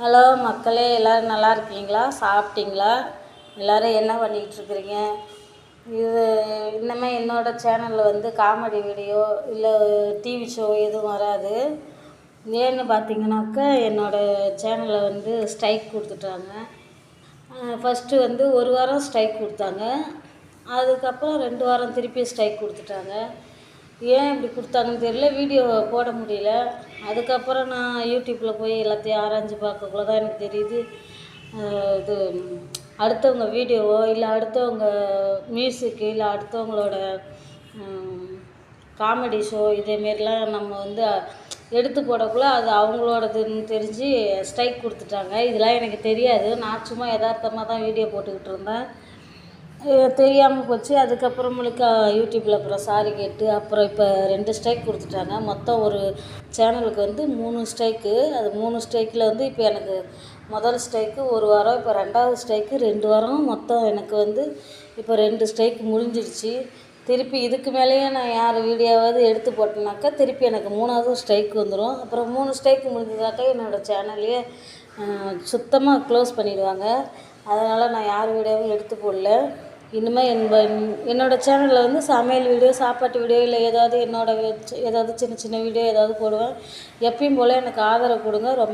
Hello மக்களே, எல்லோரும் நல்லா இருக்கீங்களா? சாப்பிட்டீங்களா? எல்லோரும் என்ன பண்ணிகிட்ருக்குறீங்க? இது இன்னமே என்னோடய சேனலில் வந்து காமெடி வீடியோ இல்லை டிவி ஷோ எதுவும் வராது. ஏன்னு பார்த்தீங்கன்னாக்கா, என்னோடய சேனலில் வந்து ஸ்ட்ரைக் கொடுத்துட்டாங்க. ஃபஸ்ட்டு வந்து ஒரு வாரம் ஸ்ட்ரைக் கொடுத்தாங்க. அதுக்கப்புறம் 2 வாரம் திருப்பி ஸ்ட்ரைக் கொடுத்துட்டாங்க. ஏன் இப்படி கொடுத்தாங்கன்னு தெரியல, வீடியோ போட முடியல. அதுக்கப்புறம் நான் யூடியூப்பில் போய் எல்லாத்தையும் ஆராய்ஞ்சு பார்க்கக்குள்ள தான் எனக்கு தெரியுது, இது அடுத்தவங்க வீடியோவோ இல்லை அடுத்தவங்க மியூசிக்கு இல்லை அடுத்தவங்களோட காமெடி ஷோ இதேமாரிலாம் நம்ம வந்து எடுத்து போடக்குள்ள அது அவங்களோடதுன்னு தெரிஞ்சு ஸ்ட்ரைக் கொடுத்துட்டாங்க. இதெல்லாம் எனக்கு தெரியாது. நான் சும்மா யதார்த்தமாக தான் வீடியோ போட்டுக்கிட்டு இருந்தேன். தெரியாமல் போச்சு. அதுக்கப்புறமேலுக்கு யூடியூப்பில் அப்புறம் சாரி கேட்டு அப்புறம் இப்போ 2 ஸ்ட்ரைக் கொடுத்துட்டாங்க. மொத்தம் ஒரு சேனலுக்கு வந்து 3 ஸ்ட்ரைக்கு. அது 3 ஸ்ட்ரைக்கில் வந்து இப்போ எனக்கு முதல் ஸ்ட்ரைக்கு 1 வாரம், இப்போ 2வது ஸ்ட்ரைக்கு 2 வாரம், மொத்தம் எனக்கு வந்து இப்போ 2 ஸ்ட்ரைக் முடிஞ்சிடுச்சு. திருப்பி இதுக்கு மேலேயே நான் யார் வீடியோவாவது எடுத்து போட்டேனாக்கா திருப்பி எனக்கு 3வது ஸ்ட்ரைக் வந்துடும். அப்புறம் 3 ஸ்ட்ரைக் முடிஞ்சதாக்கா என்னோடய சேனல்லையே சுத்தமாக க்ளோஸ் பண்ணிடுவாங்க. அதனால் நான் யார் வீடியோவும் எடுத்து போடல. இனிமேல் என்னோடய சேனலில் வந்து சமையல் வீடியோ, சாப்பாட்டு வீடியோ இல்லை ஏதாவது ஏதாவது சின்ன சின்ன வீடியோ ஏதாவது போடுவேன். எப்பயும் போல் எனக்கு ஆதரவு கொடுங்க. ரொம்ப